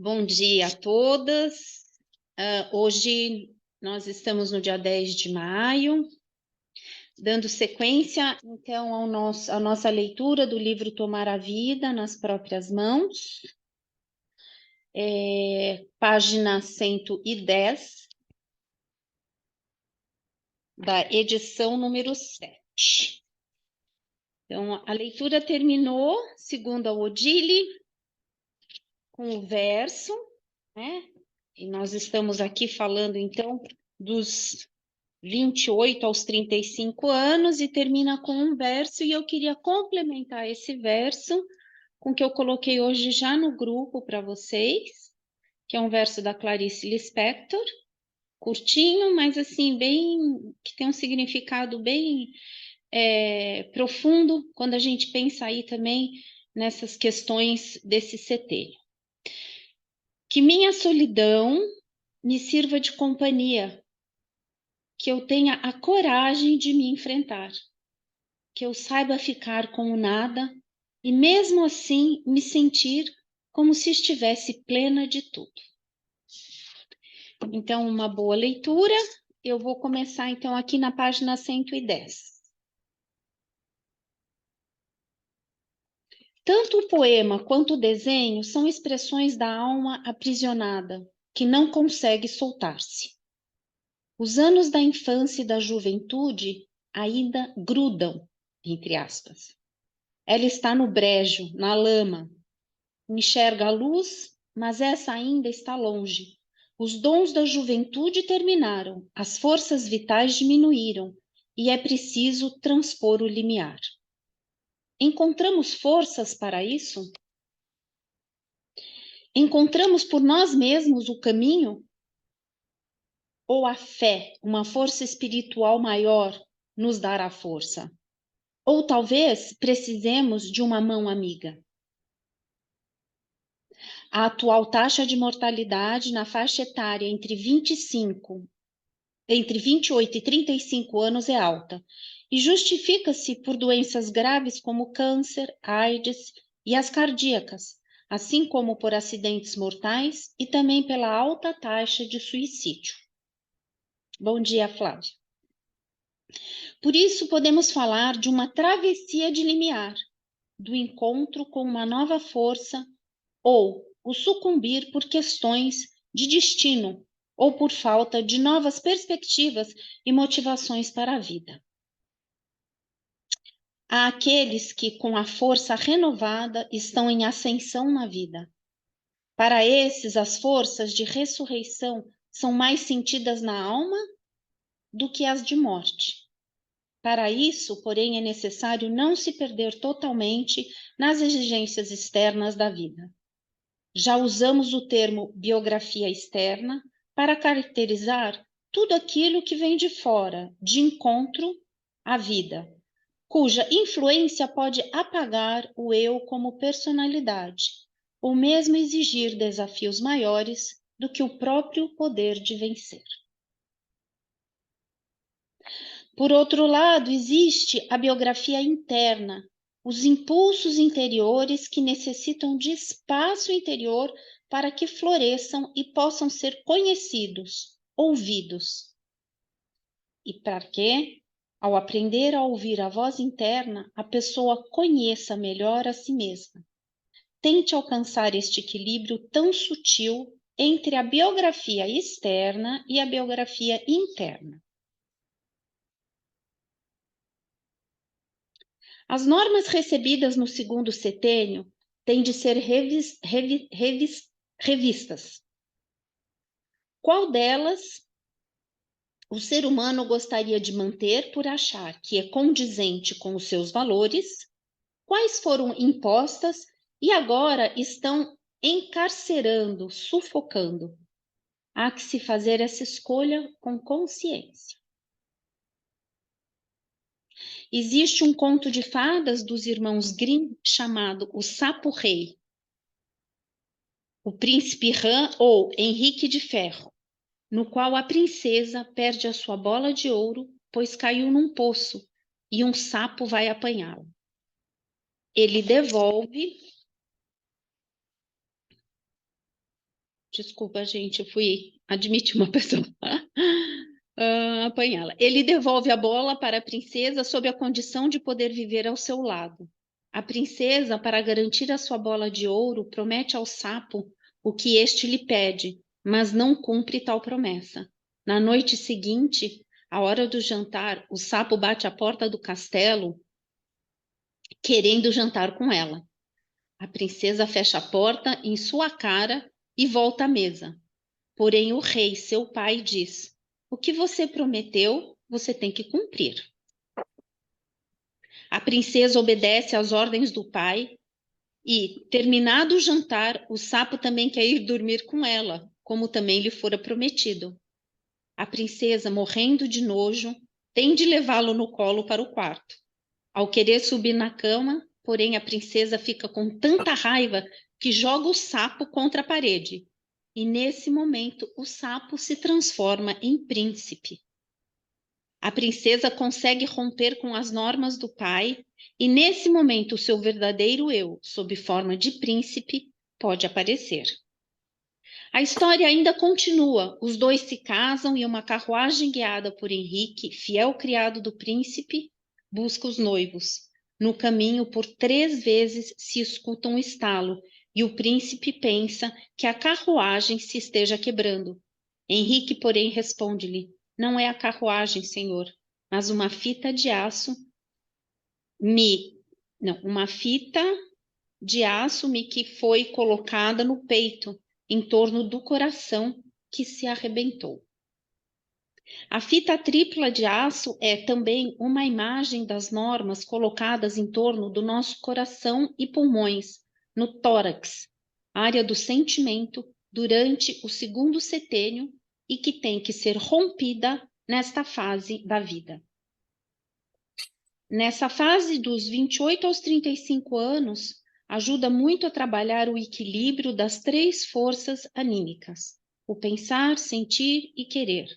Bom dia a todas. Hoje nós estamos no dia 10 de maio, dando sequência, então, à nossa leitura do livro Tomar a Vida nas Próprias Mãos, página 110, da edição número 7. Então, a leitura terminou, segundo a Odile, com o verso, né? E nós estamos aqui falando, então, dos 28 aos 35 anos, e termina com um verso, e eu queria complementar esse verso com o que eu coloquei hoje já no grupo para vocês, que é um verso da Clarice Lispector, curtinho, mas assim, bem, que tem um significado bem profundo, quando a gente pensa aí também nessas questões desse seteio. Que minha solidão me sirva de companhia, que eu tenha a coragem de me enfrentar, que eu saiba ficar com o nada e mesmo assim me sentir como se estivesse plena de tudo. Então, uma boa leitura. Eu vou começar então aqui na página 110. Tanto o poema quanto o desenho são expressões da alma aprisionada, que não consegue soltar-se. Os anos da infância e da juventude ainda grudam, entre aspas. Ela está no brejo, na lama, enxerga a luz, mas essa ainda está longe. Os dons da juventude terminaram, as forças vitais diminuíram, e é preciso transpor o limiar. Encontramos forças para isso? Encontramos por nós mesmos o caminho? Ou a fé, uma força espiritual maior, nos dará força? Ou talvez precisemos de uma mão amiga. A atual taxa de mortalidade na faixa etária entre 28 e 35 anos é alta e justifica-se por doenças graves como câncer, AIDS e as cardíacas, assim como por acidentes mortais e também pela alta taxa de suicídio. Bom dia, Flávia. Por isso, podemos falar de uma travessia de limiar, do encontro com uma nova força ou o sucumbir por questões de destino ou por falta de novas perspectivas e motivações para a vida. Há aqueles que, com a força renovada, estão em ascensão na vida. Para esses, as forças de ressurreição são mais sentidas na alma do que as de morte. Para isso, porém, é necessário não se perder totalmente nas exigências externas da vida. Já usamos o termo biografia externa para caracterizar tudo aquilo que vem de fora, de encontro à vida, cuja influência pode apagar o eu como personalidade, ou mesmo exigir desafios maiores do que o próprio poder de vencer. Por outro lado, existe a biografia interna, os impulsos interiores que necessitam de espaço interior para que floresçam e possam ser conhecidos, ouvidos. E para que, ao aprender a ouvir a voz interna, a pessoa conheça melhor a si mesma. Tente alcançar este equilíbrio tão sutil entre a biografia externa e a biografia interna. As normas recebidas no segundo setênio têm de ser revistas. Qual delas o ser humano gostaria de manter por achar que é condizente com os seus valores? Quais foram impostas e agora estão encarcerando, sufocando? Há que se fazer essa escolha com consciência. Existe um conto de fadas dos irmãos Grimm chamado O Sapo Rei, O Príncipe Rã ou Henrique de Ferro, no qual a princesa perde a sua bola de ouro, pois caiu num poço e um sapo vai apanhá-la. Ele devolve Desculpa, gente, eu fui admitir uma pessoa. Apanhá-la. Ele devolve a bola para a princesa sob a condição de poder viver ao seu lado. A princesa, para garantir a sua bola de ouro, promete ao sapo o que este lhe pede, mas não cumpre tal promessa. Na noite seguinte, à hora do jantar, o sapo bate à porta do castelo, querendo jantar com ela. A princesa fecha a porta em sua cara e volta à mesa. Porém, o rei, seu pai, diz: o que você prometeu, você tem que cumprir. A princesa obedece às ordens do pai e, terminado o jantar, o sapo também quer ir dormir com ela, como também lhe fora prometido. A princesa, morrendo de nojo, tem de levá-lo no colo para o quarto. Ao querer subir na cama, porém, a princesa fica com tanta raiva que joga o sapo contra a parede. E nesse momento, o sapo se transforma em príncipe. A princesa consegue romper com as normas do pai, e nesse momento, o seu verdadeiro eu, sob forma de príncipe, pode aparecer. A história ainda continua. Os dois se casam e uma carruagem guiada por Henrique, fiel criado do príncipe, busca os noivos. No caminho, por 3 vezes se escuta um estalo e o príncipe pensa que a carruagem se esteja quebrando. Henrique, porém, responde-lhe: não é a carruagem, senhor, mas uma fita de aço uma fita de aço que foi colocada no peito, em torno do coração, que se arrebentou. A fita tripla de aço é também uma imagem das normas colocadas em torno do nosso coração e pulmões, no tórax, área do sentimento, durante o segundo setênio e que tem que ser rompida nesta fase da vida. Nessa fase dos 28 aos 35 anos, ajuda muito a trabalhar o equilíbrio das 3 forças anímicas: o pensar, sentir e querer.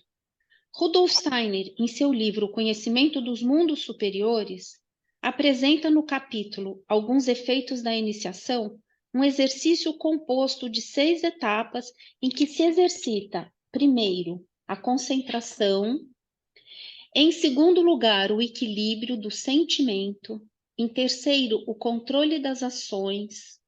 Rudolf Steiner, em seu livro O Conhecimento dos Mundos Superiores, apresenta no capítulo Alguns Efeitos da Iniciação um exercício composto de 6 etapas em que se exercita, primeiro, a concentração, em segundo lugar, o equilíbrio do sentimento, em terceiro, o controle das ações,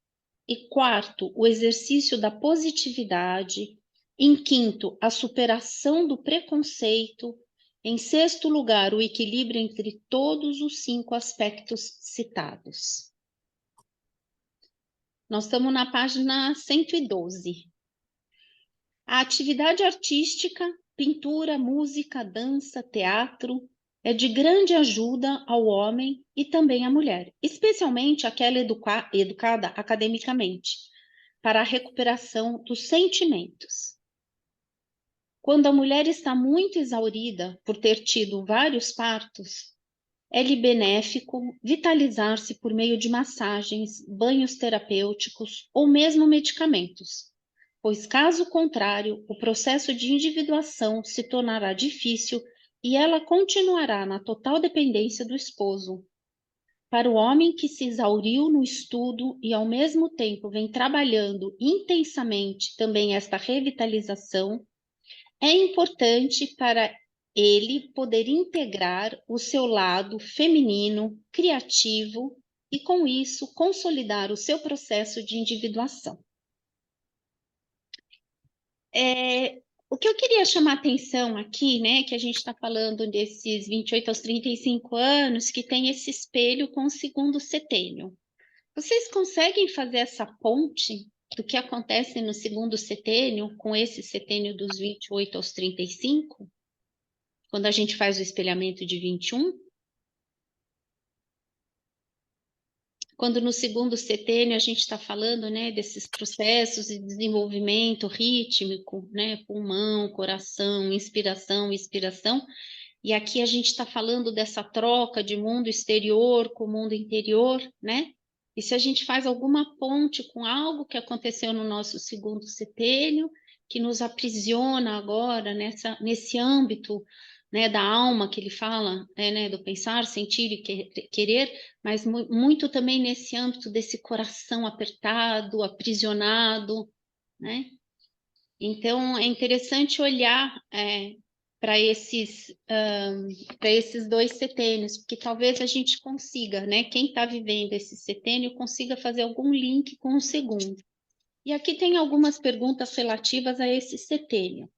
e quarto, o exercício da positividade, em quinto, a superação do preconceito, em sexto lugar, o equilíbrio entre todos os 5 aspectos citados. Nós estamos na página 112. A atividade artística, pintura, música, dança, teatro, é de grande ajuda ao homem e também à mulher, especialmente aquela educada academicamente, para a recuperação dos sentimentos. Quando a mulher está muito exaurida por ter tido vários partos, é-lhe benéfico vitalizar-se por meio de massagens, banhos terapêuticos ou mesmo medicamentos, pois, caso contrário, o processo de individuação se tornará difícil e ela continuará na total dependência do esposo. Para o homem que se exauriu no estudo e, ao mesmo tempo, vem trabalhando intensamente também esta revitalização, é importante para ele poder integrar o seu lado feminino, criativo, e, com isso, consolidar o seu processo de individuação. O que eu queria chamar atenção aqui, né, que a gente está falando desses 28 aos 35 anos, que tem esse espelho com o segundo setênio. Vocês conseguem fazer essa ponte do que acontece no segundo setênio com esse setênio dos 28 aos 35? Quando a gente faz o espelhamento de 21? Quando no segundo setênio a gente está falando, né, desses processos de desenvolvimento rítmico, né, pulmão, coração, inspiração, expiração, e aqui a gente está falando dessa troca de mundo exterior com mundo interior, né? E se a gente faz alguma ponte com algo que aconteceu no nosso segundo setênio, que nos aprisiona agora nesse âmbito, né, da alma que ele fala, né, do pensar, sentir e querer, mas muito também nesse âmbito desse coração apertado, aprisionado, né? Então, é interessante olhar para esses dois setênios, porque talvez a gente consiga, né? Quem está vivendo esse setênio consiga fazer algum link com o segundo. E aqui tem algumas perguntas relativas a esse setênio,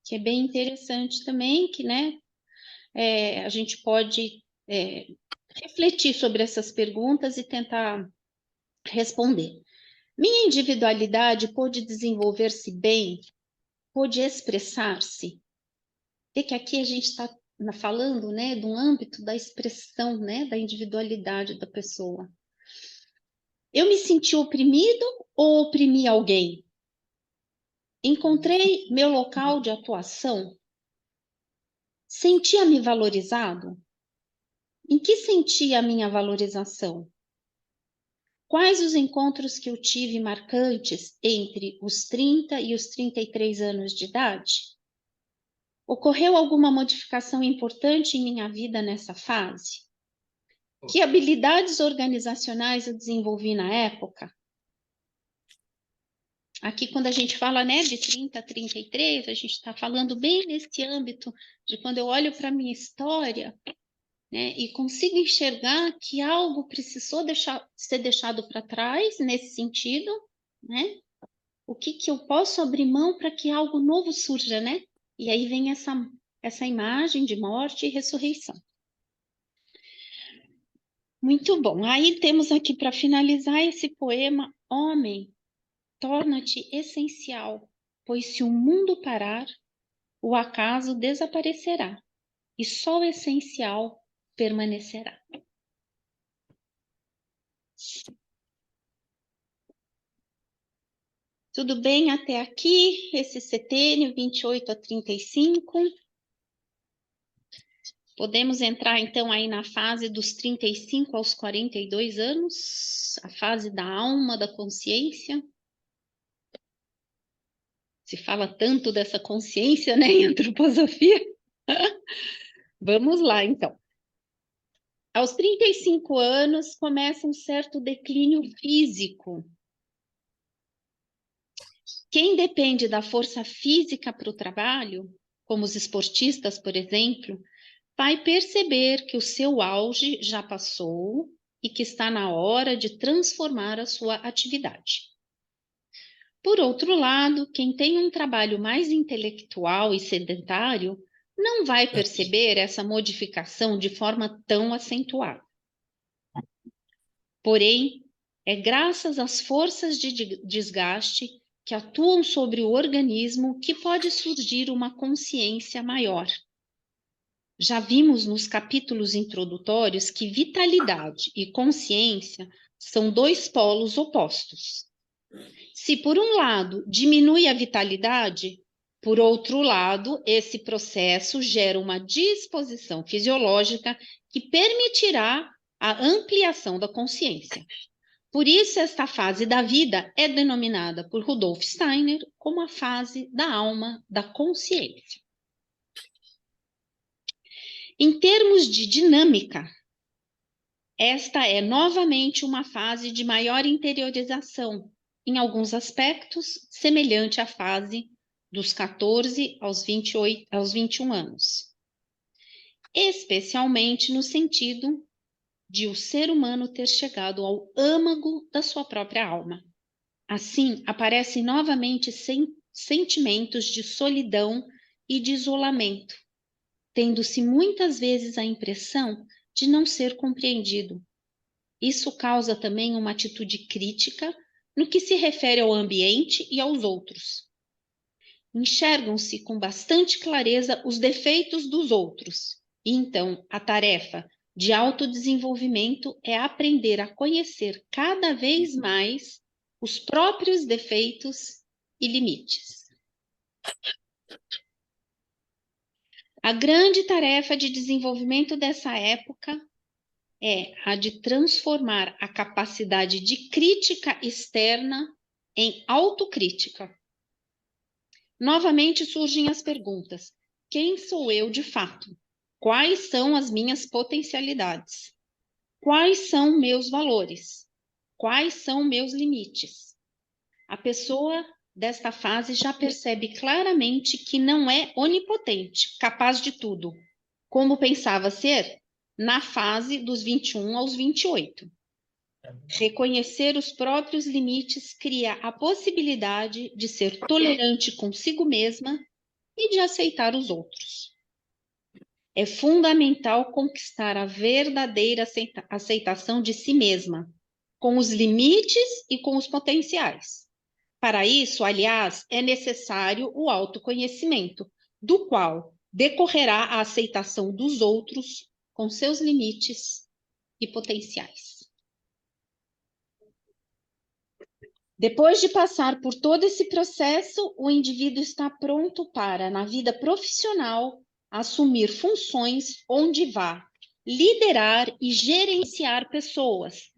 que é bem interessante também, que, né, a gente pode refletir sobre essas perguntas e tentar responder. Minha individualidade pôde desenvolver-se bem, pôde expressar-se? Vê que aqui a gente está falando, né, de um âmbito da expressão, né, da individualidade da pessoa. Eu me senti oprimido ou oprimi alguém? Encontrei meu local de atuação? Sentia-me valorizado? Em que sentia a minha valorização? Quais os encontros que eu tive marcantes entre os 30 e os 33 anos de idade? Ocorreu alguma modificação importante em minha vida nessa fase? Que habilidades organizacionais eu desenvolvi na época? Aqui, quando a gente fala, né, de 30 a 33, a gente está falando bem nesse âmbito de quando eu olho para a minha história, né, e consigo enxergar que algo precisou ser deixado para trás nesse sentido, né? O que eu posso abrir mão para que algo novo surja, né? E aí vem essa imagem de morte e ressurreição. Muito bom. Aí temos aqui para finalizar esse poema: homem, torna-te essencial, pois se o mundo parar, o acaso desaparecerá e só o essencial permanecerá. Tudo bem até aqui? Esse setênio, 28 a 35. Podemos entrar, então, aí na fase dos 35 aos 42 anos, a fase da alma, da consciência. Se fala tanto dessa consciência, né, em antroposofia. Vamos lá, então. Aos 35 anos, começa um certo declínio físico. Quem depende da força física para o trabalho, como os esportistas, por exemplo, vai perceber que o seu auge já passou e que está na hora de transformar a sua atividade. Por outro lado, quem tem um trabalho mais intelectual e sedentário não vai perceber essa modificação de forma tão acentuada. Porém, é graças às forças de desgaste que atuam sobre o organismo que pode surgir uma consciência maior. Já vimos nos capítulos introdutórios que vitalidade e consciência são dois polos opostos. Se, por um lado, diminui a vitalidade, por outro lado, esse processo gera uma disposição fisiológica que permitirá a ampliação da consciência. Por isso, esta fase da vida é denominada por Rudolf Steiner como a fase da alma da consciência. Em termos de dinâmica, esta é novamente uma fase de maior interiorização, em alguns aspectos, semelhante à fase dos 14 aos 21 anos. Especialmente no sentido de o ser humano ter chegado ao âmago da sua própria alma. Assim, aparecem novamente sentimentos de solidão e de isolamento, tendo-se muitas vezes a impressão de não ser compreendido. Isso causa também uma atitude crítica no que se refere ao ambiente e aos outros. Enxergam-se com bastante clareza os defeitos dos outros, e então a tarefa de autodesenvolvimento é aprender a conhecer cada vez mais os próprios defeitos e limites. A grande tarefa de desenvolvimento dessa época é a de transformar a capacidade de crítica externa em autocrítica. Novamente surgem as perguntas: quem sou eu de fato? Quais são as minhas potencialidades? Quais são meus valores? Quais são meus limites? A pessoa desta fase já percebe claramente que não é onipotente, capaz de tudo, como pensava ser na fase dos 21 aos 28. Reconhecer os próprios limites cria a possibilidade de ser tolerante consigo mesma e de aceitar os outros. É fundamental conquistar a verdadeira aceitação de si mesma, com os limites e com os potenciais. Para isso, aliás, é necessário o autoconhecimento, do qual decorrerá a aceitação dos outros com seus limites e potenciais. Depois de passar por todo esse processo, o indivíduo está pronto para, na vida profissional, assumir funções onde vá liderar e gerenciar pessoas.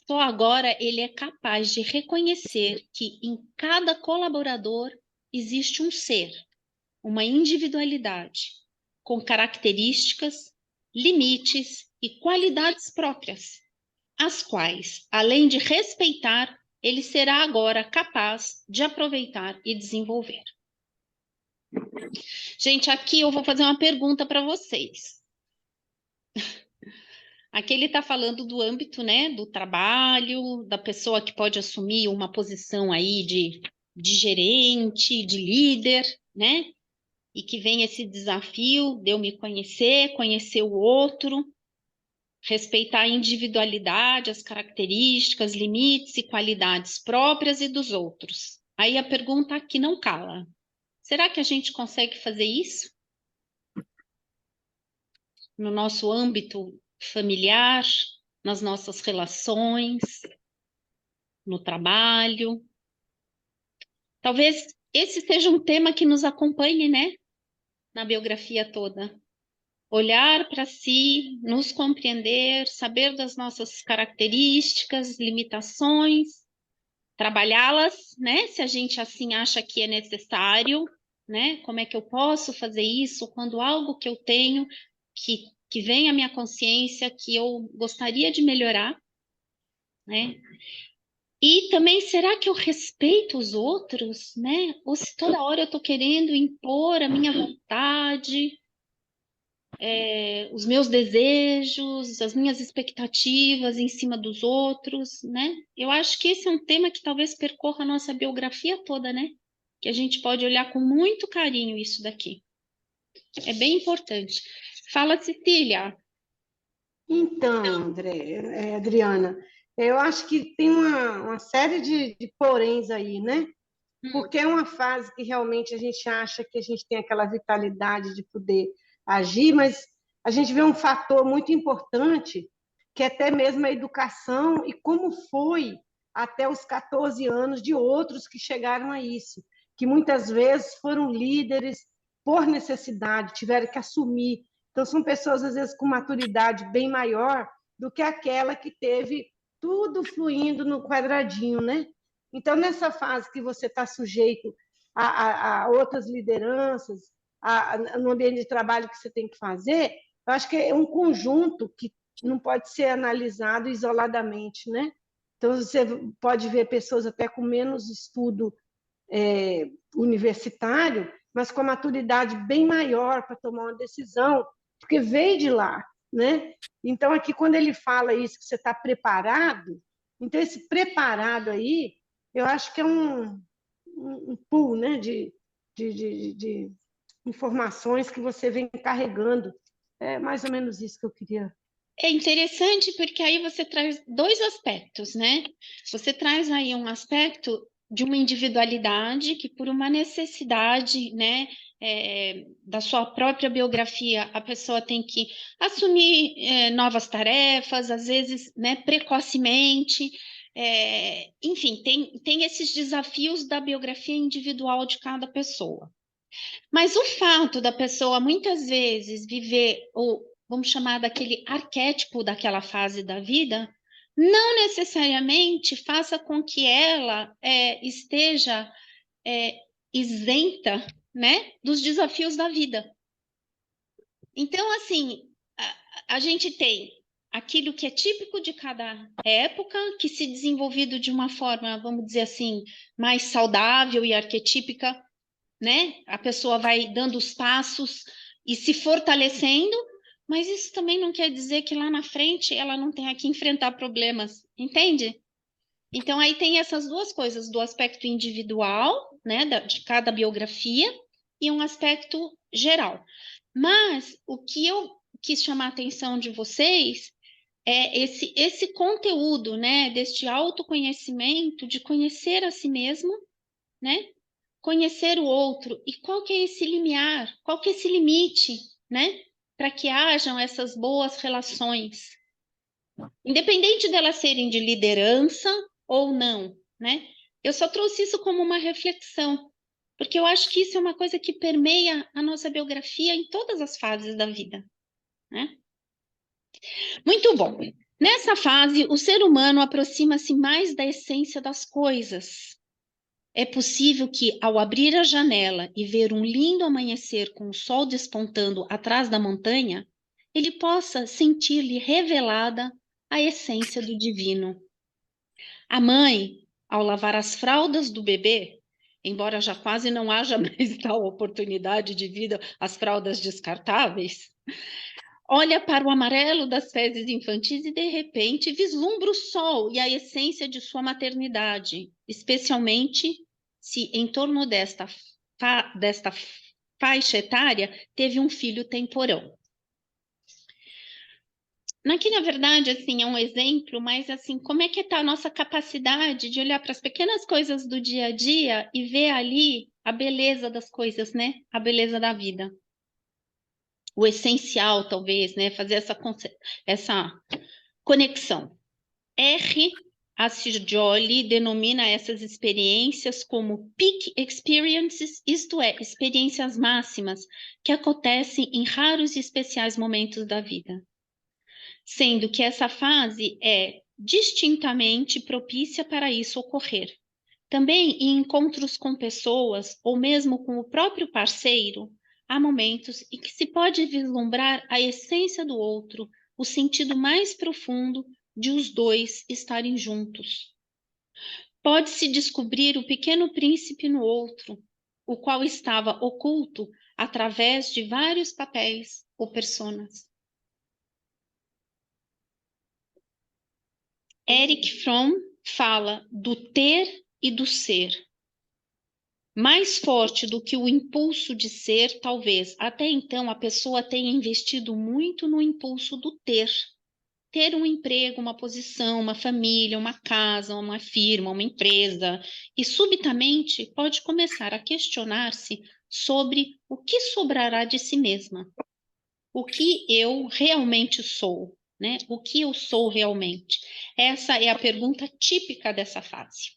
Só agora ele é capaz de reconhecer que em cada colaborador existe um ser, uma individualidade, com características, limites e qualidades próprias, as quais, além de respeitar, ele será agora capaz de aproveitar e desenvolver. Gente, aqui eu vou fazer uma pergunta para vocês. Aqui ele está falando do âmbito, né, do trabalho, da pessoa que pode assumir uma posição aí de gerente, de líder, né? E que vem esse desafio de eu me conhecer, conhecer o outro, respeitar a individualidade, as características, limites e qualidades próprias e dos outros. Aí a pergunta aqui não cala. Será que a gente consegue fazer isso? No nosso âmbito familiar, nas nossas relações, no trabalho? Talvez esse seja um tema que nos acompanhe, né? Na biografia toda. Olhar para si, nos compreender, saber das nossas características, limitações, trabalhá-las, né? Se a gente assim acha que é necessário, né? Como é que eu posso fazer isso quando algo que eu tenho que vem à minha consciência que eu gostaria de melhorar, né? E também, será que eu respeito os outros, né? Ou se toda hora eu estou querendo impor a minha vontade, os meus desejos, as minhas expectativas em cima dos outros, né? Eu acho que esse é um tema que talvez percorra a nossa biografia toda, né? Que a gente pode olhar com muito carinho isso daqui. É bem importante. Fala, Cecília. Então, Adriana, eu acho que tem uma série de poréns aí, né? Porque é uma fase que realmente a gente acha que a gente tem aquela vitalidade de poder agir, mas a gente vê um fator muito importante, que é até mesmo a educação e como foi até os 14 anos de outros que chegaram a isso, que muitas vezes foram líderes por necessidade, tiveram que assumir. Então, são pessoas, às vezes, com maturidade bem maior do que aquela que teve tudo fluindo no quadradinho, né? Então, nessa fase que você está sujeito a outras lideranças, no ambiente de trabalho que você tem que fazer, eu acho que é um conjunto que não pode ser analisado isoladamente, né? Então, você pode ver pessoas até com menos estudo universitário, mas com a maturidade bem maior para tomar uma decisão, porque veio de lá, né? Então, aqui, quando ele fala isso, que você está preparado, então, esse preparado aí, eu acho que é um pool, né, de informações que você vem carregando. É mais ou menos isso que eu queria. É interessante porque aí você traz dois aspectos, né? Você traz aí um aspecto de uma individualidade que, por uma necessidade, né, da sua própria biografia, a pessoa tem que assumir novas tarefas, às vezes, né, precocemente. Enfim, tem esses desafios da biografia individual de cada pessoa. Mas o fato da pessoa muitas vezes viver, ou vamos chamar daquele arquétipo daquela fase da vida, não necessariamente faça com que ela esteja isenta, né, dos desafios da vida. Então, assim, a gente tem aquilo que é típico de cada época, que se desenvolvido de uma forma, vamos dizer assim, mais saudável e arquetípica, né? A pessoa vai dando os passos e se fortalecendo, mas isso também não quer dizer que lá na frente ela não tenha que enfrentar problemas, entende? Então aí tem essas duas coisas, do aspecto individual, né, de cada biografia, e um aspecto geral. Mas o que eu quis chamar a atenção de vocês é esse conteúdo, né, deste autoconhecimento, de conhecer a si mesmo, né, conhecer o outro, e qual que é esse limiar, qual que é esse limite, né, para que hajam essas boas relações, independente delas serem de liderança ou não, né? Eu só trouxe isso como uma reflexão, porque eu acho que isso é uma coisa que permeia a nossa biografia em todas as fases da vida, né? Muito bom. Nessa fase, o ser humano aproxima-se mais da essência das coisas. É possível que, ao abrir a janela e ver um lindo amanhecer com o sol despontando atrás da montanha, ele possa sentir-lhe revelada a essência do divino. A mãe, ao lavar as fraldas do bebê, embora já quase não haja mais tal oportunidade de vida as fraldas descartáveis, olha para o amarelo das fezes infantis e, de repente, vislumbra o sol e a essência de sua maternidade, especialmente se em torno desta faixa etária teve um filho temporão. Aqui, na verdade, assim, é um exemplo, mas assim, como é que está a nossa capacidade de olhar para as pequenas coisas do dia a dia e ver ali a beleza das coisas, né? A beleza da vida. O essencial, talvez, né? Fazer essa conexão. R. Acciaroli denomina essas experiências como peak experiences, isto é, experiências máximas que acontecem em raros e especiais momentos da vida, sendo que essa fase é distintamente propícia para isso ocorrer. Também em encontros com pessoas ou mesmo com o próprio parceiro, há momentos em que se pode vislumbrar a essência do outro, o sentido mais profundo de os dois estarem juntos. Pode-se descobrir o pequeno príncipe no outro, o qual estava oculto através de vários papéis ou personas. Erich Fromm fala do ter e do ser. Mais forte do que o impulso de ser, talvez até então a pessoa tenha investido muito no impulso do ter. Ter um emprego, uma posição, uma família, uma casa, uma firma, uma empresa. E subitamente pode começar a questionar-se sobre o que sobrará de si mesma. O que eu realmente sou, né? O que eu sou realmente? Essa é a pergunta típica dessa fase.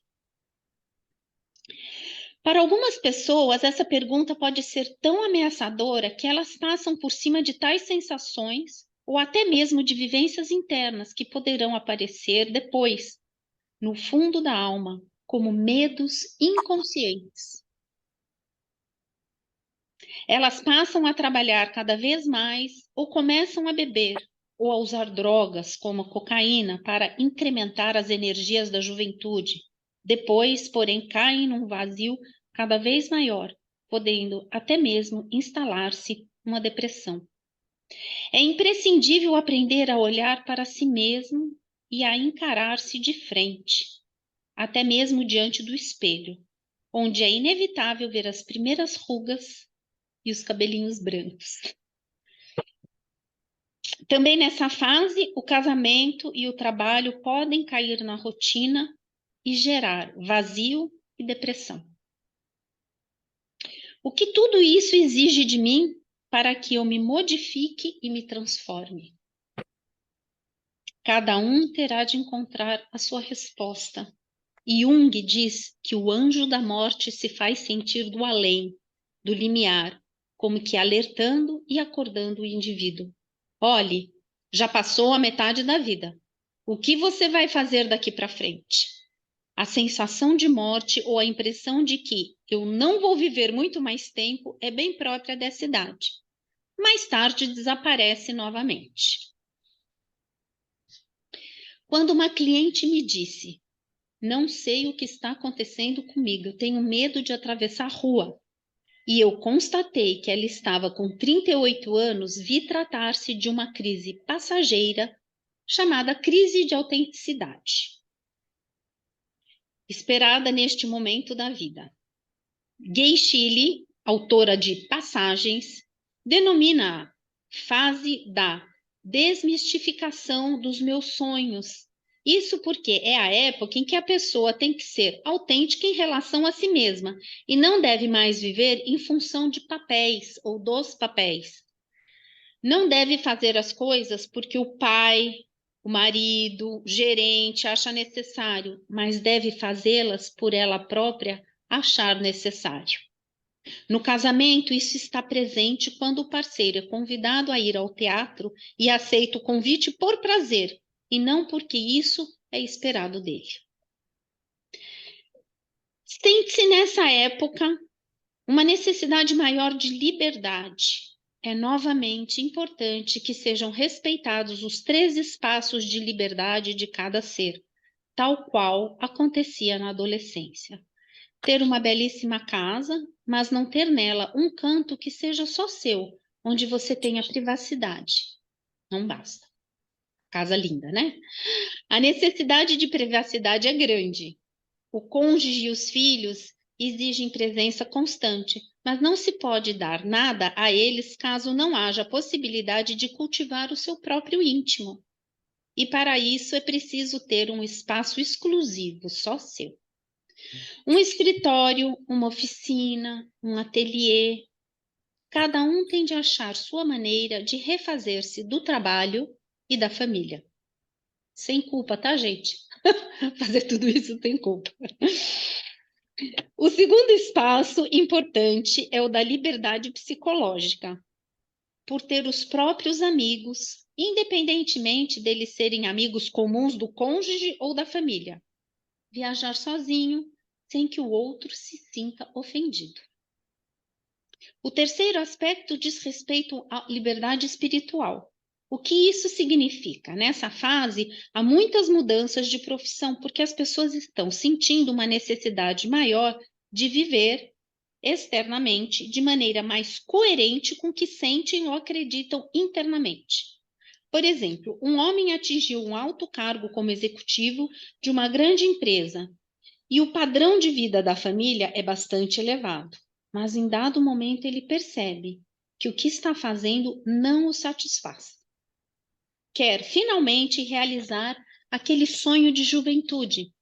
Para algumas pessoas, essa pergunta pode ser tão ameaçadora que elas passam por cima de tais sensações ou até mesmo de vivências internas que poderão aparecer depois, no fundo da alma, como medos inconscientes. Elas passam a trabalhar cada vez mais ou começam a beber ou a usar drogas como a cocaína para incrementar as energias da juventude. Depois, porém, caem num vazio cada vez maior, podendo até mesmo instalar-se uma depressão. É imprescindível aprender a olhar para si mesmo e a encarar-se de frente, até mesmo diante do espelho, onde é inevitável ver as primeiras rugas e os cabelinhos brancos. Também nessa fase, o casamento e o trabalho podem cair na rotina e gerar vazio e depressão. O que tudo isso exige de mim para que eu me modifique e me transforme? Cada um terá de encontrar a sua resposta. Jung diz que o anjo da morte se faz sentir do além, do limiar, como que alertando e acordando o indivíduo. Olhe, já passou a metade da vida. O que você vai fazer daqui para frente? A sensação de morte ou a impressão de que eu não vou viver muito mais tempo é bem própria dessa idade. Mais tarde desaparece novamente. Quando uma cliente me disse: não sei o que está acontecendo comigo, eu tenho medo de atravessar a rua. E eu constatei que ela estava com 38 anos, vi tratar-se de uma crise passageira chamada crise de autenticidade, esperada neste momento da vida. Gay Chile, autora de Passagens, denomina a fase da desmistificação dos meus sonhos. Isso porque é a época em que a pessoa tem que ser autêntica em relação a si mesma e não deve mais viver em função de papéis ou dos papéis. Não deve fazer as coisas porque o pai, o marido, o gerente acha necessário, mas deve fazê-las por ela própria achar necessário. No casamento, isso está presente quando o parceiro é convidado a ir ao teatro e aceita o convite por prazer, e não porque isso é esperado dele. Sente-se nessa época uma necessidade maior de liberdade. É novamente importante que sejam respeitados os 3 espaços de liberdade de cada ser, tal qual acontecia na adolescência. Ter uma belíssima casa, mas não ter nela um canto que seja só seu, onde você tenha privacidade. Não basta. Casa linda, né? A necessidade de privacidade é grande. O cônjuge e os filhos exigem presença constante, mas não se pode dar nada a eles caso não haja possibilidade de cultivar o seu próprio íntimo. E para isso é preciso ter um espaço exclusivo, só seu. Um escritório, uma oficina, um ateliê. Cada um tem de achar sua maneira de refazer-se do trabalho e da família. Sem culpa, tá, gente? Fazer tudo isso tem culpa. O segundo espaço importante é o da liberdade psicológica, por ter os próprios amigos, independentemente deles serem amigos comuns do cônjuge ou da família. Viajar sozinho, sem que o outro se sinta ofendido. O terceiro aspecto diz respeito à liberdade espiritual. O que isso significa? Nessa fase, há muitas mudanças de profissão, porque as pessoas estão sentindo uma necessidade maior de viver externamente de maneira mais coerente com o que sentem ou acreditam internamente. Por exemplo, um homem atingiu um alto cargo como executivo de uma grande empresa e o padrão de vida da família é bastante elevado, mas em dado momento ele percebe que o que está fazendo não o satisfaz. Quer finalmente realizar aquele sonho de juventude,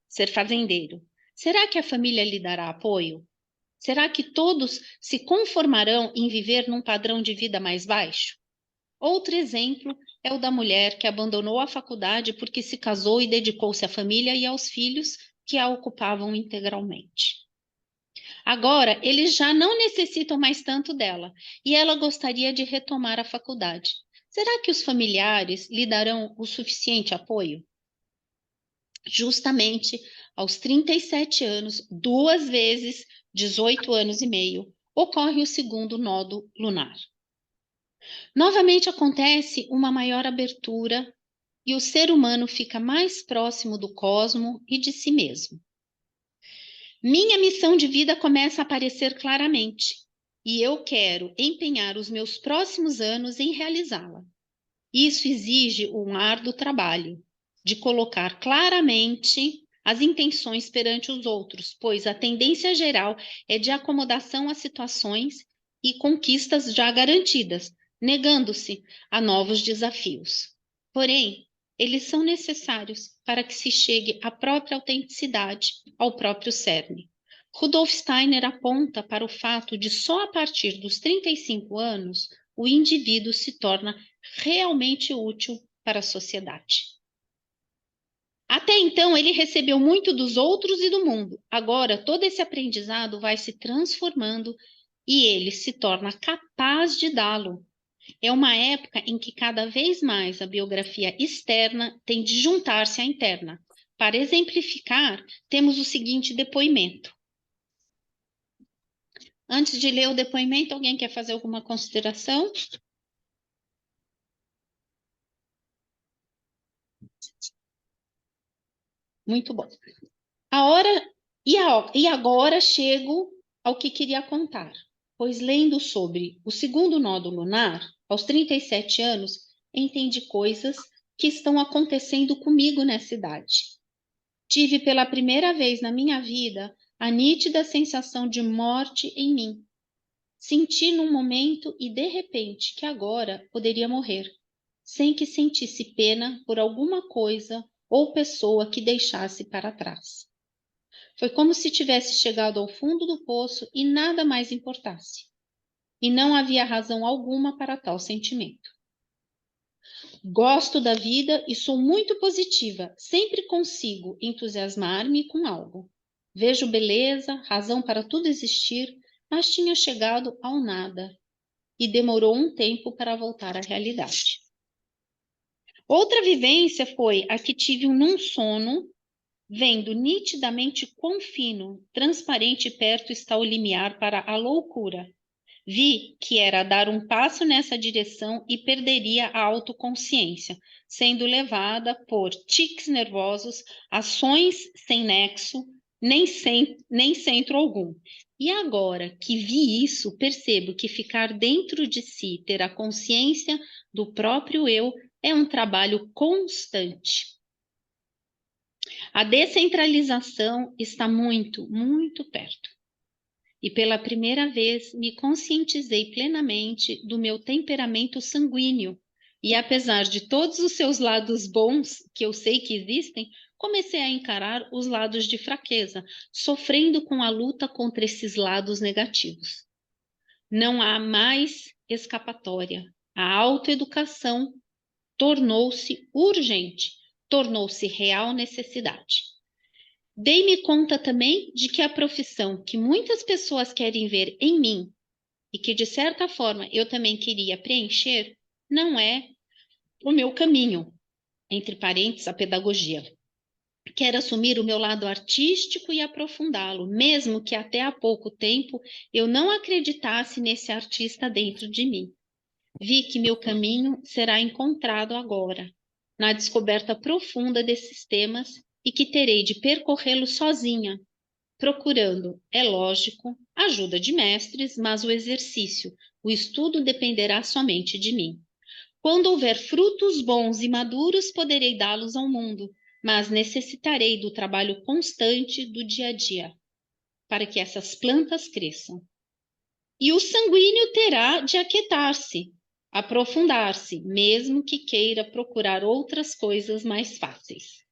ser fazendeiro. Será que a família lhe dará apoio? Será que todos se conformarão em viver num padrão de vida mais baixo? Outro exemplo é o da mulher que abandonou a faculdade porque se casou e dedicou-se à família e aos filhos que a ocupavam integralmente. Agora, eles já não necessitam mais tanto dela e ela gostaria de retomar a faculdade. Será que os familiares lhe darão o suficiente apoio? Justamente aos 37 anos, 2 vezes 18 anos e meio, ocorre o segundo nodo lunar. Novamente acontece uma maior abertura e o ser humano fica mais próximo do cosmo e de si mesmo. Minha missão de vida começa a aparecer claramente e eu quero empenhar os meus próximos anos em realizá-la. Isso exige um árduo trabalho de colocar claramente as intenções perante os outros, pois a tendência geral é de acomodação às situações e conquistas já garantidas, negando-se a novos desafios. Porém, eles são necessários para que se chegue à própria autenticidade, ao próprio cerne. Rudolf Steiner aponta para o fato de só a partir dos 35 anos o indivíduo se torna realmente útil para a sociedade. Até então, ele recebeu muito dos outros e do mundo. Agora, todo esse aprendizado vai se transformando e ele se torna capaz de dá-lo. É uma época em que cada vez mais a biografia externa tem de juntar-se à interna. Para exemplificar, temos o seguinte depoimento. Antes de ler o depoimento, alguém quer fazer alguma consideração? Muito bom. E agora chego ao que queria contar, pois lendo sobre o segundo nódulo lunar, aos 37 anos, entendi coisas que estão acontecendo comigo nessa idade. Tive pela primeira vez na minha vida a nítida sensação de morte em mim. Senti num momento e de repente que agora poderia morrer, sem que sentisse pena por alguma coisa ou pessoa que deixasse para trás. Foi como se tivesse chegado ao fundo do poço e nada mais importasse. E não havia razão alguma para tal sentimento. Gosto da vida e sou muito positiva, sempre consigo entusiasmar-me com algo. Vejo beleza, razão para tudo existir, mas tinha chegado ao nada e demorou um tempo para voltar à realidade. Outra vivência foi a que tive num sono, vendo nitidamente quão fino, transparente e perto está o limiar para a loucura. Vi que era dar um passo nessa direção e perderia a autoconsciência, sendo levada por tiques nervosos, ações sem nexo, nem centro algum. E agora que vi isso, percebo que ficar dentro de si, ter a consciência do próprio eu, é um trabalho constante. A descentralização está muito, muito perto. E pela primeira vez me conscientizei plenamente do meu temperamento sanguíneo. E apesar de todos os seus lados bons, que eu sei que existem, comecei a encarar os lados de fraqueza, sofrendo com a luta contra esses lados negativos. Não há mais escapatória. A autoeducação tornou-se urgente, tornou-se real necessidade. Dei-me conta também de que a profissão que muitas pessoas querem ver em mim e que, de certa forma, eu também queria preencher, não é o meu caminho, entre parênteses, a pedagogia. Quero assumir o meu lado artístico e aprofundá-lo, mesmo que até há pouco tempo eu não acreditasse nesse artista dentro de mim. Vi que meu caminho será encontrado agora, na descoberta profunda desses temas e que terei de percorrê-lo sozinha, procurando, é lógico, ajuda de mestres, mas o exercício, o estudo dependerá somente de mim. Quando houver frutos bons e maduros, poderei dá-los ao mundo, mas necessitarei do trabalho constante do dia a dia, para que essas plantas cresçam. E o sanguíneo terá de aquietar-se, aprofundar-se, mesmo que queira procurar outras coisas mais fáceis.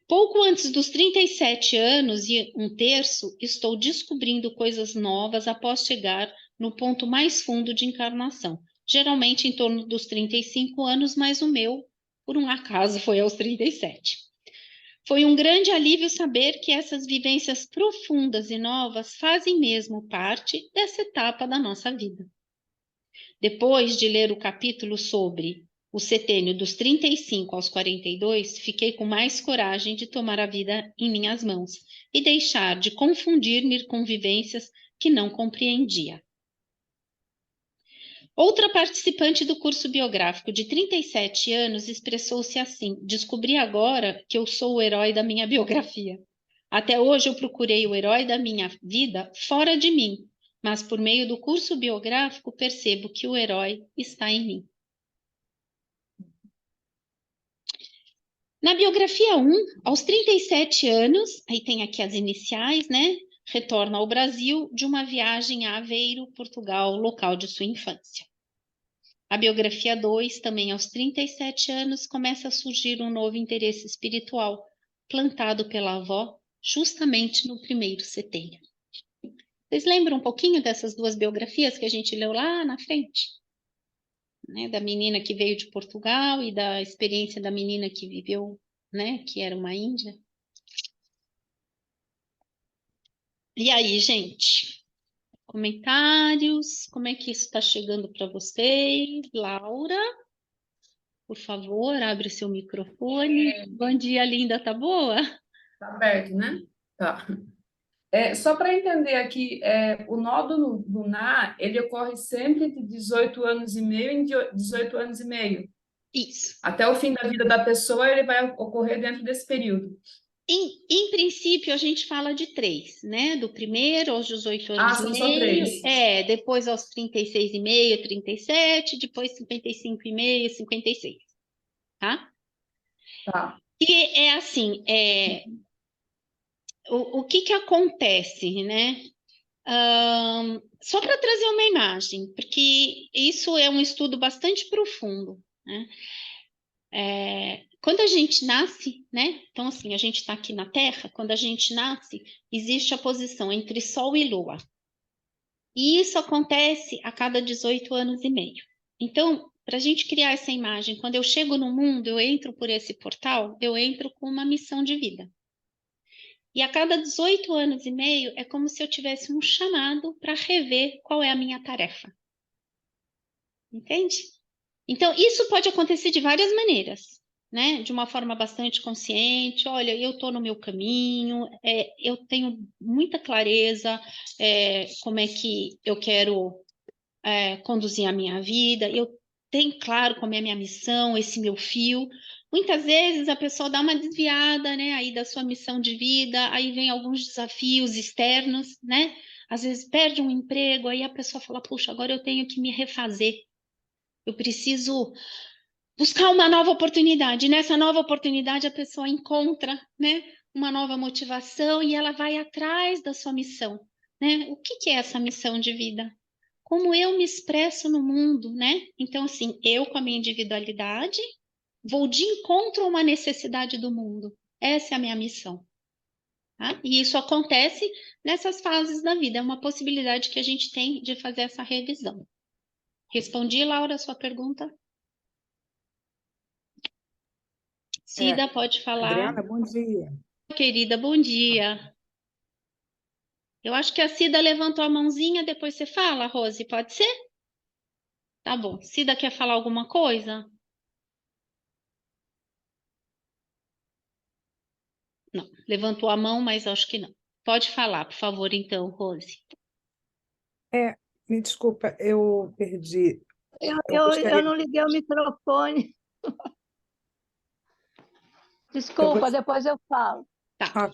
Pouco antes dos 37 anos e um terço, estou descobrindo coisas novas após chegar no ponto mais fundo de encarnação, geralmente em torno dos 35 anos, mas o meu, por um acaso, foi aos 37. Foi um grande alívio saber que essas vivências profundas e novas fazem mesmo parte dessa etapa da nossa vida. Depois de ler o capítulo sobre o setênio dos 35 aos 42, fiquei com mais coragem de tomar a vida em minhas mãos e deixar de confundir-me com vivências que não compreendia. Outra participante do curso biográfico de 37 anos expressou-se assim: descobri agora que eu sou o herói da minha biografia. Até hoje eu procurei o herói da minha vida fora de mim, mas por meio do curso biográfico percebo que o herói está em mim. Na biografia 1, aos 37 anos, aí tem aqui as iniciais, né? Retorna ao Brasil de uma viagem a Aveiro, Portugal, local de sua infância. A biografia 2, também aos 37 anos, começa a surgir um novo interesse espiritual, plantado pela avó, justamente no primeiro setênio. Vocês lembram um pouquinho dessas duas biografias que a gente leu lá na frente? Né, da menina que veio de Portugal e da experiência da menina que viveu, né, que era uma índia. E aí, gente? Comentários? Como é que isso está chegando para vocês? Laura, por favor, abre seu microfone. Bom dia, linda, tá boa? Tá aberto, né? Tá. Só para entender aqui, o nódulo lunar, ele ocorre sempre entre 18 anos e meio em 18 anos e meio. Isso. Até o fim da vida da pessoa, ele vai ocorrer dentro desse período. Em princípio, a gente fala de 3, né? Do primeiro aos 18 Ah, anos e são só meio, 3. depois aos 36,5, 37, depois 55,5, 56, tá? Tá. E é assim, o que que acontece, né? Só para trazer uma imagem, porque isso é um estudo bastante profundo, né? Quando a gente nasce, né? Então, assim, a gente está aqui na Terra, quando a gente nasce, existe a posição entre Sol e Lua. E isso acontece a cada 18 anos e meio. Então, para a gente criar essa imagem, quando eu chego no mundo, eu entro por esse portal, eu entro com uma missão de vida. E a cada 18 anos e meio é como se eu tivesse um chamado para rever qual é a minha tarefa. Entende? Então, isso pode acontecer de várias maneiras, né? De uma forma bastante consciente. Olha, eu estou no meu caminho, eu tenho muita clareza, como é que eu quero conduzir a minha vida, eu tenho claro como é a minha missão, esse meu fio. Muitas vezes a pessoa dá uma desviada, né, aí da sua missão de vida, aí vem alguns desafios externos, né? Às vezes perde um emprego, aí a pessoa fala, puxa, agora eu tenho que me refazer. Eu preciso buscar uma nova oportunidade. Nessa nova oportunidade, a pessoa encontra, né, uma nova motivação e ela vai atrás da sua missão, né? O que que é essa missão de vida? Como eu me expresso no mundo, né? Então, assim, eu com a minha individualidade vou de encontro a uma necessidade do mundo. Essa é a minha missão, tá? E isso acontece nessas fases da vida. É uma possibilidade que a gente tem de fazer essa revisão. Respondi, Laura, a sua pergunta? É, Cida, pode falar. Adriana, bom dia. Querida, bom dia. Eu acho que a Cida levantou a mãozinha, depois você fala, Rose, pode ser? Tá bom. Cida quer falar alguma coisa? Não. Levantou a mão, mas acho que não. Pode falar, por favor, então, Rose. Me desculpa, eu perdi. Eu, Eu eu, eu gostaria, não liguei o microfone. eu Desculpa, gos- depois eu falo. Tá. ah,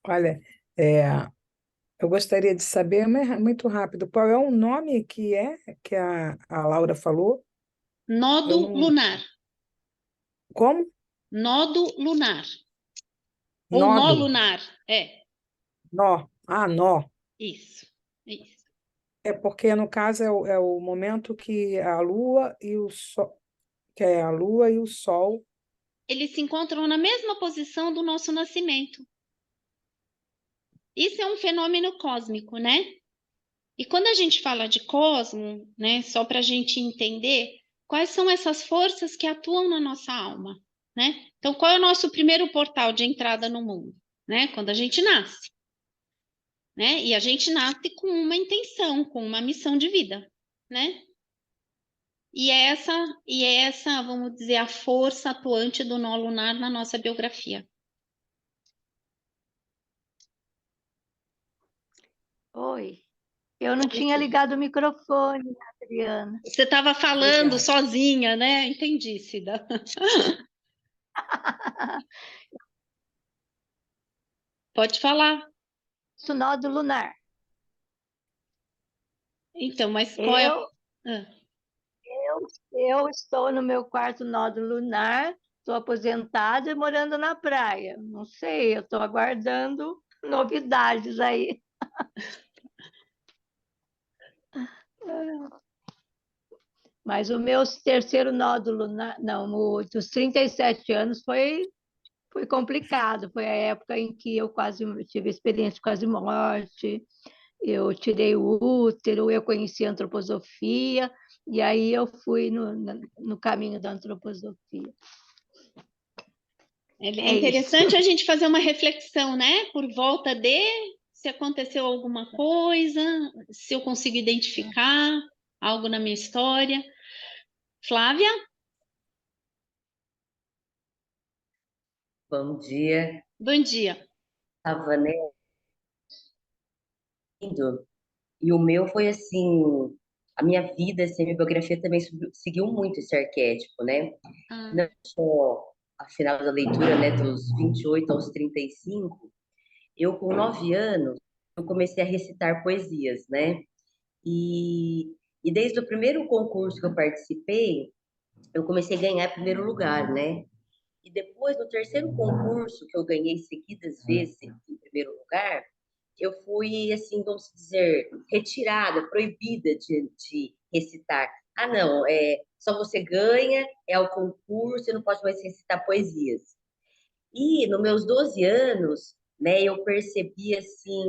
olha, é, eu gostaria de saber, muito rápido, qual é o nome que a Laura falou? Nodo Eu não. lunar. Como? Nodo lunar. Ou nó Nodo. lunar. Nó. Ah, nó. Isso. Isso. É porque, no caso, é o momento que a Lua e o Sol, que é a Lua e o Sol. Eles se encontram na mesma posição do nosso nascimento. Isso é um fenômeno cósmico, né? E quando a gente fala de cosmo, né, só para a gente entender quais são essas forças que atuam na nossa alma, né? Então, qual é o nosso primeiro portal de entrada no mundo, né? Quando a gente nasce, né? E a gente nasce com uma intenção, com uma missão de vida, né? E essa, vamos dizer, a força atuante do nó lunar na nossa biografia. Oi. Eu não tinha ligado o microfone, Adriana. Você estava falando Obrigada. sozinha, né? Entendi, Cida. Pode falar. Isso, nódo lunar. Então, mas qual é a... Eu, Ah. eu estou no meu quarto nódo lunar, estou aposentada e morando na praia. Não sei, eu estou aguardando novidades aí. Mas o meu terceiro nódo lunar, não, dos 37 anos foi complicado. Foi a época em que eu quase tive experiência de quase morte. Eu tirei o útero, eu conheci a antroposofia, e aí eu fui no caminho da antroposofia. É É isso. interessante a gente fazer uma reflexão, né? Por volta de se aconteceu alguma coisa, se eu consigo identificar algo na minha história. Flávia, Bom dia, bom dia. estava, né, indo, e o meu foi assim, a minha vida, assim, a minha biografia também seguiu muito esse arquétipo, né? Ah, Não só a final da leitura, né, dos 28 aos 35, eu com 9 anos, eu comecei a recitar poesias, né? E desde o primeiro concurso que eu participei, eu comecei a ganhar primeiro lugar, né? E depois, no terceiro concurso, que eu ganhei seguidas vezes em primeiro lugar, eu fui, assim, vamos dizer, retirada, proibida de recitar. Ah, não, só você ganha, é o concurso, você não pode mais recitar poesias. E nos meus 12 anos, né, eu percebi, assim,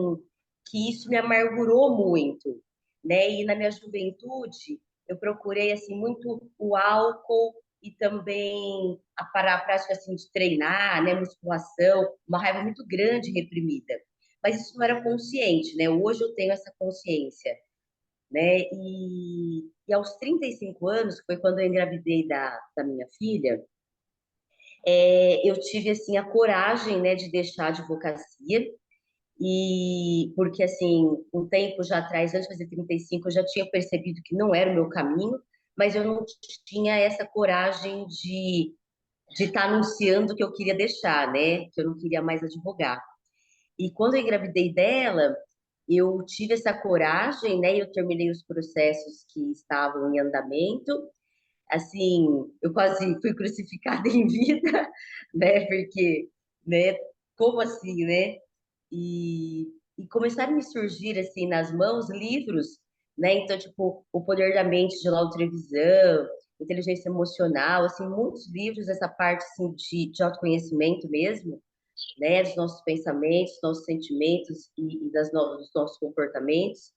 que isso me amargurou muito, né? E na minha juventude, eu procurei, assim, muito o álcool e também a prática, assim, de treinar, né, musculação, uma raiva muito grande reprimida. Mas isso não era consciente, né? Hoje eu tenho essa consciência, né? E aos 35 anos, que foi quando eu engravidei da minha filha, eu tive assim a coragem, né, de deixar a advocacia e porque assim um tempo já atrás, antes de fazer 35, eu já tinha percebido que não era o meu caminho, mas eu não tinha essa coragem de estar anunciando que eu queria deixar, né, que eu não queria mais advogar. E quando eu engravidei dela, eu tive essa coragem, né, eu terminei os processos que estavam em andamento. Assim, eu quase fui crucificada em vida, né? Porque, né? Como assim, né? E começaram a me surgir, assim, nas mãos livros, né? Então, tipo, O Poder da Mente, de Lao Trevisan, Inteligência Emocional, assim, muitos livros dessa parte, assim, de autoconhecimento mesmo, né? Dos nossos pensamentos, dos nossos sentimentos dos nossos comportamentos.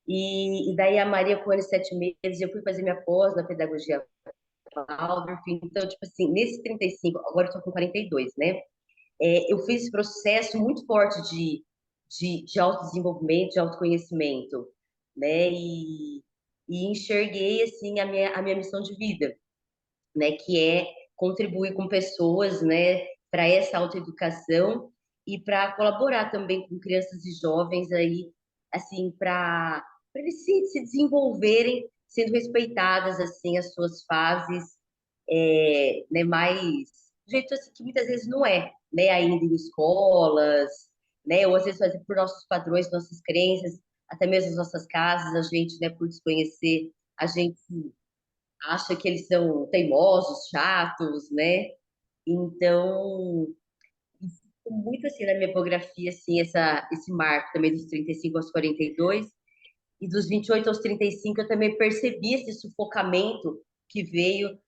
E daí a Maria, com anos 7 meses, eu fui fazer minha pós na pedagogia Waldorf. Então, tipo assim, nesse 35, agora eu tô com 42, né? Eu fiz esse processo muito forte de autodesenvolvimento, de autoconhecimento, né? E enxerguei, assim, a minha missão de vida, né? Que é contribuir com pessoas, né? Para essa autoeducação e para colaborar também com crianças e jovens aí, assim, para eles se desenvolverem, sendo respeitadas, assim, as suas fases, né, mais do jeito assim, que muitas vezes não é, né, ainda em escolas, né, ou às vezes fazer por nossos padrões, nossas crenças, até mesmo as nossas casas, a gente, né, por desconhecer, a gente acha que eles são teimosos, chatos, né? Então, muito assim na minha biografia, assim, esse marco também dos 35 aos 42, e dos 28 aos 35 eu também percebi esse sufocamento que veio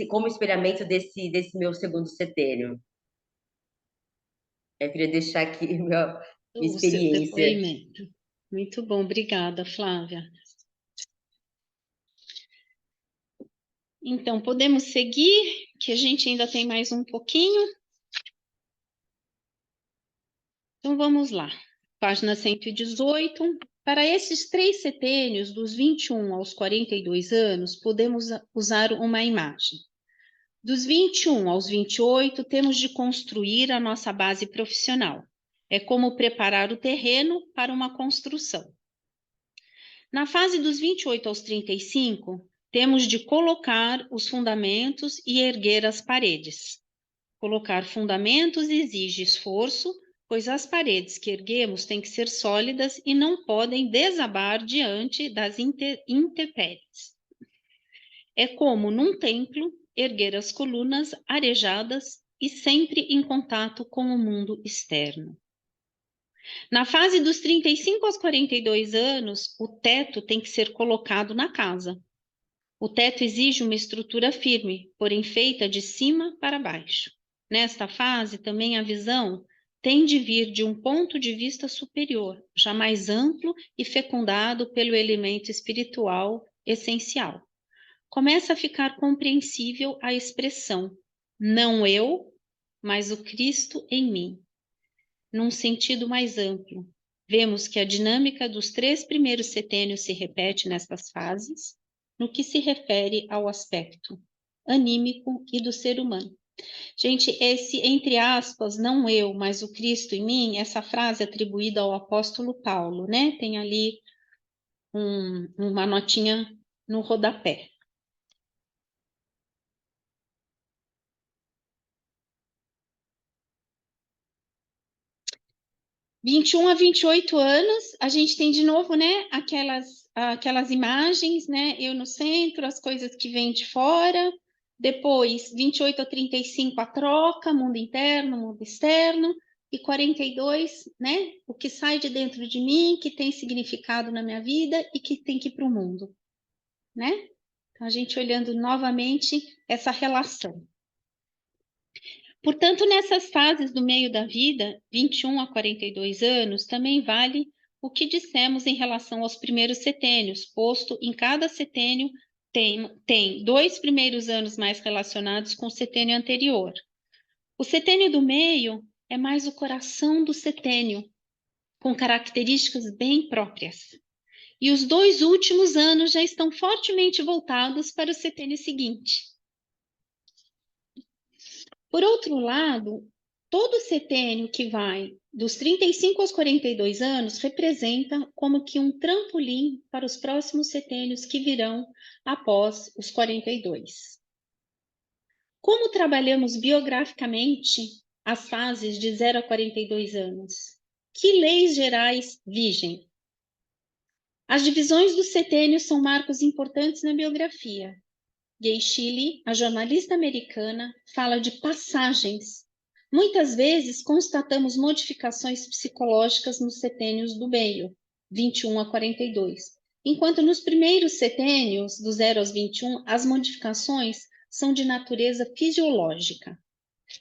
como espelhamento desse meu segundo setênio. Eu queria deixar aqui minha O seu experiência. depoimento. Muito bom, obrigada, Flávia. Então, podemos seguir, que a gente ainda tem mais um pouquinho. Então, vamos lá. Página 118. Para esses 3 setênios, dos 21 aos 42 anos, podemos usar uma imagem. Dos 21 aos 28, temos de construir a nossa base profissional. É como preparar o terreno para uma construção. Na fase dos 28 aos 35, temos de colocar os fundamentos e erguer as paredes. Colocar fundamentos exige esforço, pois as paredes que erguemos têm que ser sólidas e não podem desabar diante das intempéries. É como, num templo, erguer as colunas arejadas e sempre em contato com o mundo externo. Na fase dos 35 aos 42 anos, o teto tem que ser colocado na casa. O teto exige uma estrutura firme, porém feita de cima para baixo. Nesta fase, também a visão tem de vir de um ponto de vista superior, já mais amplo e fecundado pelo elemento espiritual essencial. Começa a ficar compreensível a expressão não eu, mas o Cristo em mim. Num sentido mais amplo, vemos que a dinâmica dos 3 primeiros setênios se repete nestas fases, no que se refere ao aspecto anímico e do ser humano. Gente, esse, entre aspas, não eu, mas o Cristo em mim, essa frase é atribuída ao apóstolo Paulo, né? Tem ali uma notinha no rodapé. 21 a 28 anos, a gente tem de novo, né, aquelas imagens, né, eu no centro, as coisas que vêm de fora. Depois, 28 a 35, a troca, mundo interno, mundo externo. E 42, né, o que sai de dentro de mim, que tem significado na minha vida e que tem que ir para o mundo, né? Então, a gente olhando novamente essa relação. Portanto, nessas fases do meio da vida, 21 a 42 anos, também vale o que dissemos em relação aos primeiros setênios, posto em cada setênio tem 2 primeiros anos mais relacionados com o setênio anterior. O setênio do meio é mais o coração do setênio, com características bem próprias. E os 2 últimos anos já estão fortemente voltados para o setênio seguinte. Por outro lado, todo setênio que vai dos 35 aos 42 anos representa como que um trampolim para os próximos setênios que virão após os 42. Como trabalhamos biograficamente as fases de 0 a 42 anos? Que leis gerais vigem? As divisões dos setênios são marcos importantes na biografia. Gay Shelley, a jornalista americana, fala de passagens. Muitas vezes constatamos modificações psicológicas nos setênios do meio, 21 a 42, enquanto nos primeiros setênios, do 0 aos 21, as modificações são de natureza fisiológica.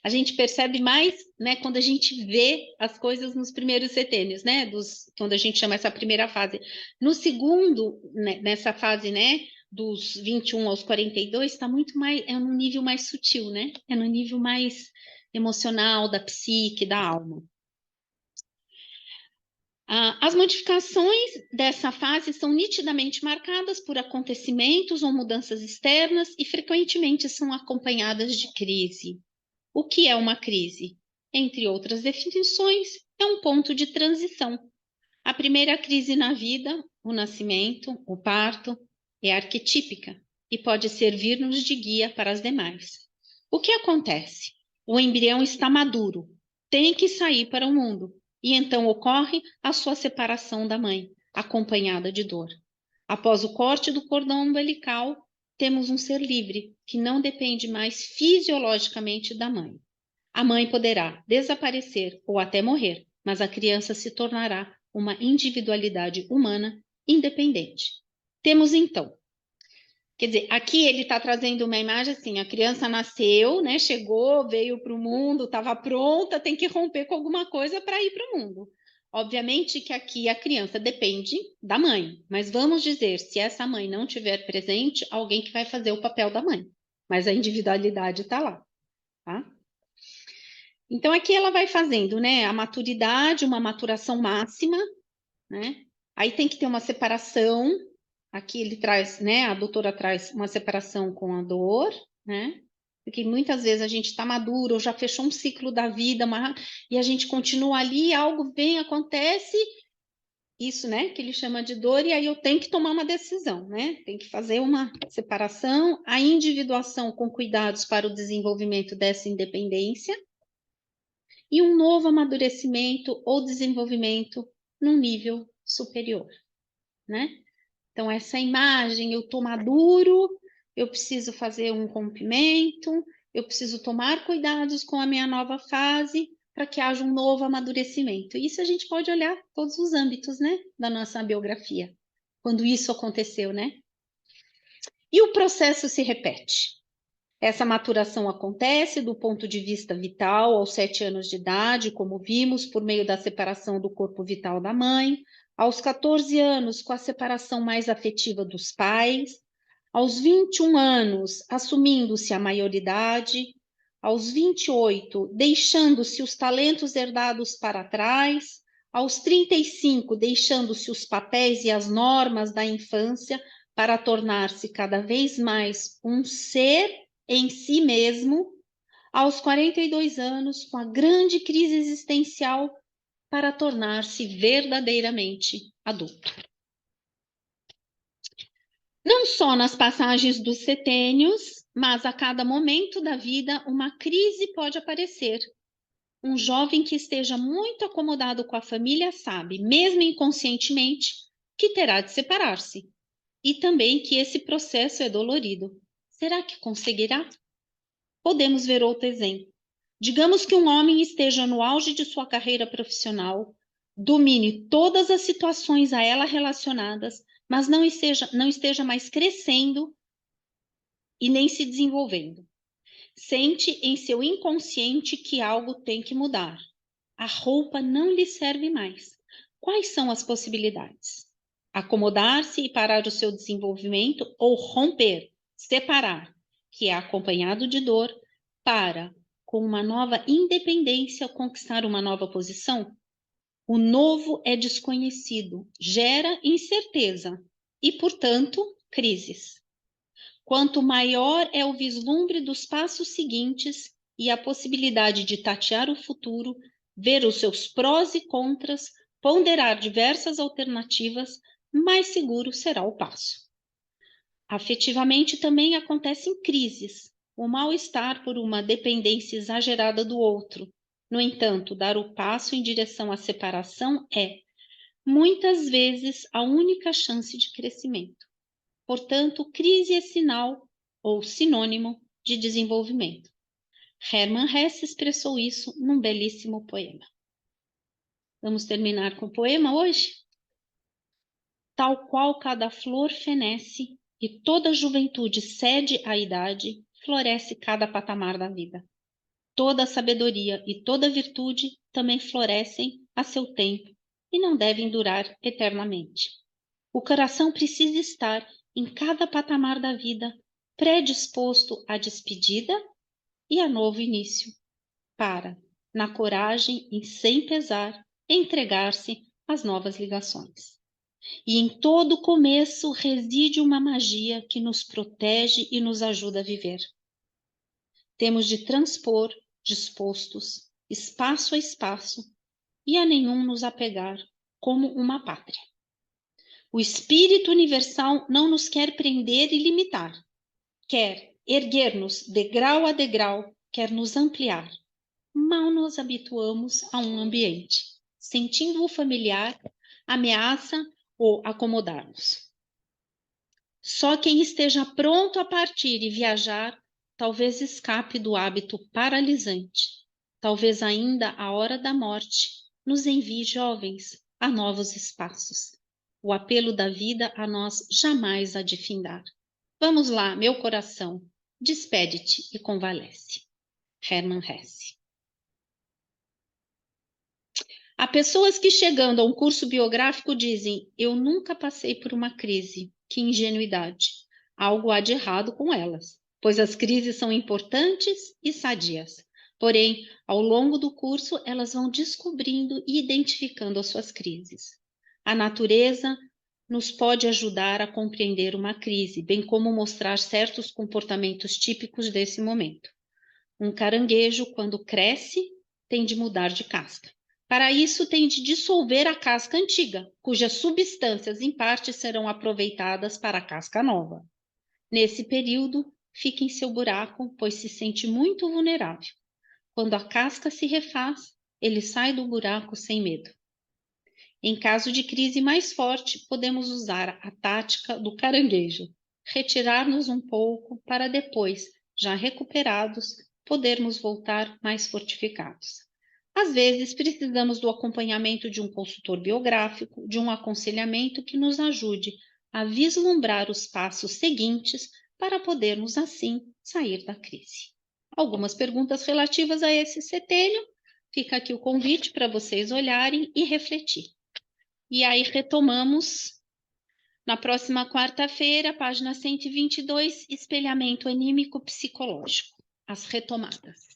A gente percebe mais, né, quando a gente vê as coisas nos primeiros setênios, né, quando a gente chama essa primeira fase. No segundo, né, nessa fase, né, dos 21 aos 42, está muito mais, é num nível mais sutil, né, é no nível mais emocional, da psique, da alma. As modificações dessa fase são nitidamente marcadas por acontecimentos ou mudanças externas e frequentemente são acompanhadas de crise. O que é uma crise? Entre outras definições, é um ponto de transição. A primeira crise na vida, o nascimento, o parto, é arquetípica e pode servir-nos de guia para as demais. O que acontece? O embrião está maduro, tem que sair para o mundo, e então ocorre a sua separação da mãe, acompanhada de dor. Após o corte do cordão umbilical, temos um ser livre, que não depende mais fisiologicamente da mãe. A mãe poderá desaparecer ou até morrer, mas a criança se tornará uma individualidade humana independente. Temos então, quer dizer, aqui ele está trazendo uma imagem assim, a criança nasceu, né, chegou, veio para o mundo, estava pronta, tem que romper com alguma coisa para ir para o mundo. Obviamente que aqui a criança depende da mãe, mas vamos dizer, se essa mãe não estiver presente, alguém que vai fazer o papel da mãe, mas a individualidade está lá, tá? Então, aqui ela vai fazendo, né, a maturidade, uma maturação máxima, né? Aí tem que ter uma separação. Aqui ele traz, né, a doutora traz uma separação com a dor, né? Porque muitas vezes a gente está maduro, ou já fechou um ciclo da vida, e a gente continua ali, algo vem, acontece, isso, né, que ele chama de dor, e aí eu tenho que tomar uma decisão, né? Tem que fazer uma separação, a individuação com cuidados para o desenvolvimento dessa independência, e um novo amadurecimento ou desenvolvimento num nível superior, né? Então, essa imagem, eu estou maduro, eu preciso fazer um rompimento, eu preciso tomar cuidados com a minha nova fase para que haja um novo amadurecimento. Isso a gente pode olhar todos os âmbitos, né, da nossa biografia, quando isso aconteceu, né? E o processo se repete. Essa maturação acontece do ponto de vista vital aos 7 anos de idade, como vimos, por meio da separação do corpo vital da mãe, aos 14 anos, com a separação mais afetiva dos pais, aos 21 anos, assumindo-se a maioridade, aos 28, deixando-se os talentos herdados para trás, aos 35, deixando-se os papéis e as normas da infância para tornar-se cada vez mais um ser em si mesmo, aos 42 anos, com a grande crise existencial, para tornar-se verdadeiramente adulto. Não só nas passagens dos setênios, mas a cada momento da vida uma crise pode aparecer. um jovem que esteja muito acomodado com a família sabe, mesmo inconscientemente, que terá de separar-se. E também que esse processo é dolorido. Será que conseguirá? Podemos ver outro exemplo. Digamos que um homem esteja no auge de sua carreira profissional, domine todas as situações a ela relacionadas, mas não esteja mais crescendo e nem se desenvolvendo. Sente em seu inconsciente que algo tem que mudar. A roupa não lhe serve mais. Quais são as possibilidades? Acomodar-se e parar o seu desenvolvimento ou romper, separar, que é acompanhado de dor, para, com uma nova independência, conquistar uma nova posição? O novo é desconhecido, gera incerteza e, portanto, crises. Quanto maior é o vislumbre dos passos seguintes e a possibilidade de tatear o futuro, ver os seus prós e contras, ponderar diversas alternativas, mais seguro será o passo. Afetivamente também acontecem crises, o mal-estar por uma dependência exagerada do outro. No entanto, dar o passo em direção à separação é, muitas vezes, a única chance de crescimento. Portanto, crise é sinal ou sinônimo de desenvolvimento. Hermann Hesse expressou isso num belíssimo poema. Vamos terminar com o poema hoje? Tal qual cada flor fenece e toda juventude cede à idade, floresce cada patamar da vida. Toda sabedoria e toda virtude também florescem a seu tempo e não devem durar eternamente. O coração precisa estar em cada patamar da vida, predisposto à despedida e a novo início, para, na coragem e sem pesar, entregar-se às novas ligações. E em todo começo reside uma magia que nos protege e nos ajuda a viver. Temos de transpor, dispostos, espaço a espaço, e a nenhum nos apegar como uma pátria. O Espírito Universal não nos quer prender e limitar. Quer erguer-nos degrau a degrau, quer nos ampliar. Mal nos habituamos a um ambiente, sentindo-o familiar, ameaça ou acomodar-nos. Só quem esteja pronto a partir e viajar, talvez escape do hábito paralisante. Talvez ainda a hora da morte nos envie jovens a novos espaços. O apelo da vida a nós jamais há de findar. Vamos lá, meu coração, despede-te e convalesce. Hermann Hesse. Há pessoas que, chegando a um curso biográfico, dizem: eu nunca passei por uma crise. Que ingenuidade. Algo há de errado com elas, pois as crises são importantes e sadias. Porém, ao longo do curso, elas vão descobrindo e identificando as suas crises. A natureza nos pode ajudar a compreender uma crise, bem como mostrar certos comportamentos típicos desse momento. Um caranguejo, quando cresce, tem de mudar de casca. Para isso, tem de dissolver a casca antiga, cujas substâncias, em parte, serão aproveitadas para a casca nova. Nesse período, fica em seu buraco, pois se sente muito vulnerável. Quando a casca se refaz, ele sai do buraco sem medo. Em caso de crise mais forte, podemos usar a tática do caranguejo, retirar-nos um pouco para depois, já recuperados, podermos voltar mais fortificados. Às vezes, precisamos do acompanhamento de um consultor biográfico, de um aconselhamento que nos ajude a vislumbrar os passos seguintes para podermos, assim, sair da crise. Algumas perguntas relativas a esse setelho. Fica aqui o convite para vocês olharem e refletir. E aí retomamos na próxima quarta-feira, página 122, espelhamento anímico psicológico. As retomadas.